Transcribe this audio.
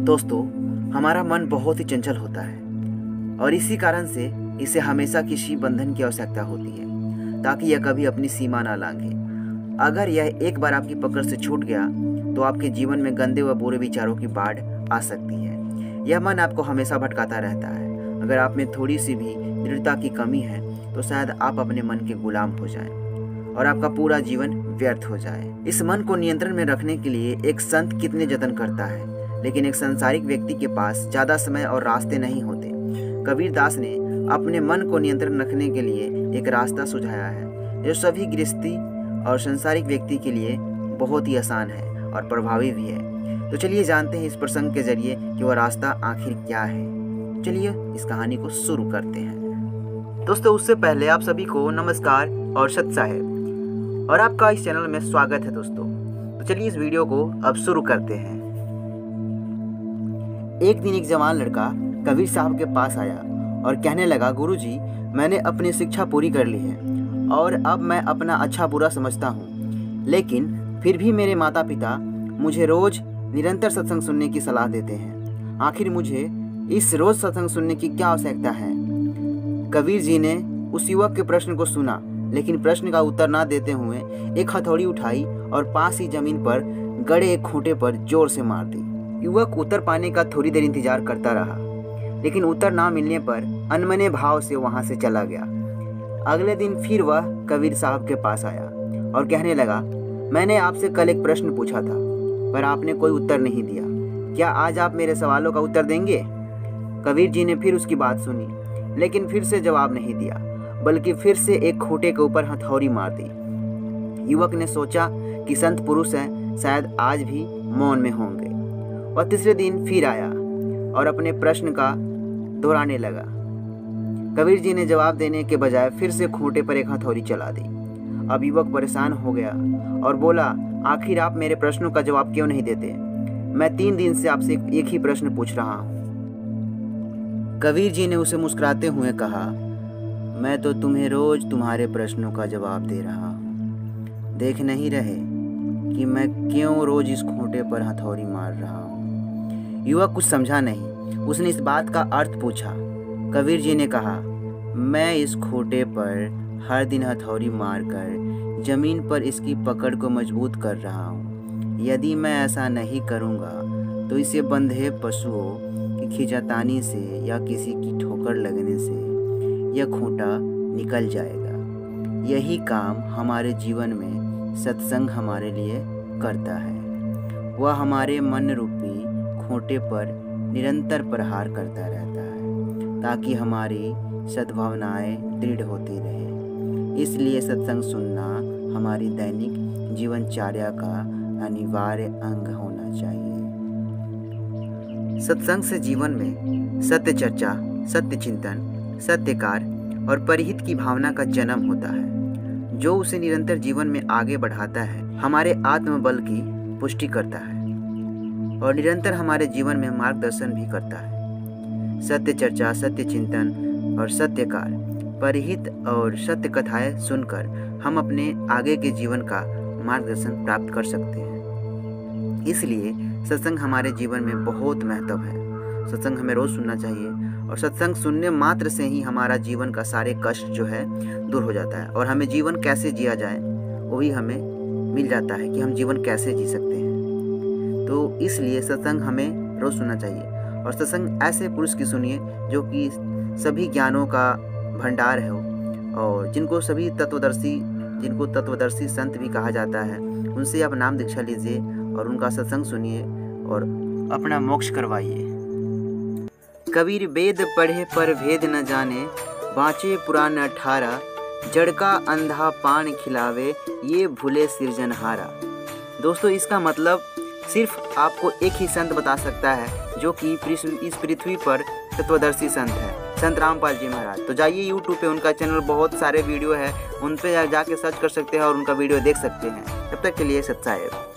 दोस्तों, हमारा मन बहुत ही चंचल होता है और इसी कारण से इसे हमेशा किसी बंधन की आवश्यकता होती है ताकि यह कभी अपनी सीमा ना लांघे। अगर यह एक बार आपकी पकड़ से छूट गया तो आपके जीवन में गंदे व बुरे विचारों की बाढ़ आ सकती है। यह मन आपको हमेशा भटकाता रहता है। अगर आप में थोड़ी सी भी दृढ़ता की कमी है तो शायद आप अपने मन के गुलाम हो जाएं और आपका पूरा जीवन व्यर्थ हो जाए। इस मन को नियंत्रण में रखने के लिए एक संत कितने जतन करता है, लेकिन एक सांसारिक व्यक्ति के पास ज़्यादा समय और रास्ते नहीं होते। कबीर दास ने अपने मन को नियंत्रण रखने के लिए एक रास्ता सुझाया है जो सभी गृहस्थी और सांसारिक व्यक्ति के लिए बहुत ही आसान है और प्रभावी भी है। तो चलिए जानते हैं इस प्रसंग के जरिए कि वह रास्ता आखिर क्या है। चलिए इस कहानी को शुरू करते हैं। दोस्तों, उससे पहले आप सभी को नमस्कार और सत साहेब और आपका इस चैनल में स्वागत है। दोस्तों, तो चलिए इस वीडियो को अब शुरू करते हैं। एक दिन एक जवान लड़का कबीर साहब के पास आया और कहने लगा, गुरुजी, मैंने अपनी शिक्षा पूरी कर ली है और अब मैं अपना अच्छा बुरा समझता हूँ, लेकिन फिर भी मेरे माता पिता मुझे रोज निरंतर सत्संग सुनने की सलाह देते हैं। आखिर मुझे इस रोज सत्संग सुनने की क्या आवश्यकता है? कबीर जी ने उस युवक के प्रश्न को सुना, लेकिन प्रश्न का उत्तर ना देते हुए एक हथौड़ी उठाई और पास ही जमीन पर गड़े एक खूंटे पर जोर से मार दी। युवक उत्तर पाने का थोड़ी देर इंतजार करता रहा, लेकिन उत्तर ना मिलने पर अनमने भाव से वहां से चला गया। अगले दिन फिर वह कबीर साहब के पास आया और कहने लगा, मैंने आपसे कल एक प्रश्न पूछा था पर आपने कोई उत्तर नहीं दिया। क्या आज आप मेरे सवालों का उत्तर देंगे? कबीर जी ने फिर उसकी बात सुनी, लेकिन फिर से जवाब नहीं दिया, बल्कि फिर से एक खूंटे के ऊपर हथौड़ी मार दी। युवक ने सोचा कि संत पुरुष हैं, शायद आज भी मौन में होंगे। वह तीसरे दिन फिर आया और अपने प्रश्न का दोहराने लगा। कबीर जी ने जवाब देने के बजाय फिर से खूंटे पर एक हथौड़ी चला दी। अब युवक परेशान हो गया और बोला, आखिर आप मेरे प्रश्नों का जवाब क्यों नहीं देते? मैं 3 दिन से आपसे एक ही प्रश्न पूछ रहा हूँ। कबीर जी ने उसे मुस्कुराते हुए कहा, मैं तो तुम्हें रोज तुम्हारे प्रश्नों का जवाब दे रहा हूँ। देख नहीं रहे कि मैं क्यों रोज इस खूंटे पर हथौड़ी मार रहा हूँ? युवक कुछ समझा नहीं। उसने इस बात का अर्थ पूछा। कबीर जी ने कहा, मैं इस खूंटे पर हर दिन हथौड़ी मारकर जमीन पर इसकी पकड़ को मजबूत कर रहा हूँ। यदि मैं ऐसा नहीं करूँगा तो इसे बंधे पशुओं की खींचातानी से या किसी की ठोकर लगने से यह खूंटा निकल जाएगा। यही काम हमारे जीवन में सत्संग हमारे लिए करता है। वह हमारे मन रूपी खूंटे पर निरंतर प्रहार करता रहता है ताकि हमारी सद्भावनाएं दृढ़ होती रहे। इसलिए सत्संग सुनना हमारी दैनिक जीवनचर्या का अनिवार्य अंग होना चाहिए। सत्संग से जीवन में सत्य चर्चा, सत्य चिंतन, सत्यकार और परिहित की भावना का जन्म होता है, जो उसे निरंतर जीवन में आगे बढ़ाता है, हमारे आत्मबल की पुष्टि करता है और निरंतर हमारे जीवन में मार्गदर्शन भी करता है। सत्य चर्चा, सत्य चिंतन और सत्यकार, परिहित और सत्य कथाएं सुनकर हम अपने आगे के जीवन का मार्गदर्शन प्राप्त कर सकते हैं। इसलिए सत्संग हमारे जीवन में बहुत महत्व है। सत्संग हमें रोज सुनना चाहिए और सत्संग सुनने मात्र से ही हमारा जीवन का सारे कष्ट जो है दूर हो जाता है और हमें जीवन कैसे जिया जाए वही हमें मिल जाता है कि हम जीवन कैसे जी सकते हैं। तो इसलिए सत्संग हमें रोज सुनना चाहिए और सत्संग ऐसे पुरुष की सुनिए जो कि सभी ज्ञानों का भंडार है और जिनको तत्वदर्शी संत भी कहा जाता है। उनसे आप नाम दीक्षा लीजिए और उनका सत्संग सुनिए और अपना मोक्ष करवाइए। कबीर वेद पढ़े पर भेद न जाने, बाँचे पुराण 18, जड़ का अंधा पान खिलावे, ये भूले सिरजनहारा। दोस्तों, इसका मतलब सिर्फ आपको एक ही संत बता सकता है जो कि इस पृथ्वी पर तत्वदर्शी संत है, संत रामपाल जी महाराज। तो जाइए YouTube पे, उनका चैनल बहुत सारे वीडियो है, उन पे जाके सर्च कर सकते हैं और उनका वीडियो देख सकते हैं। तब तक के लिए सत साहेब।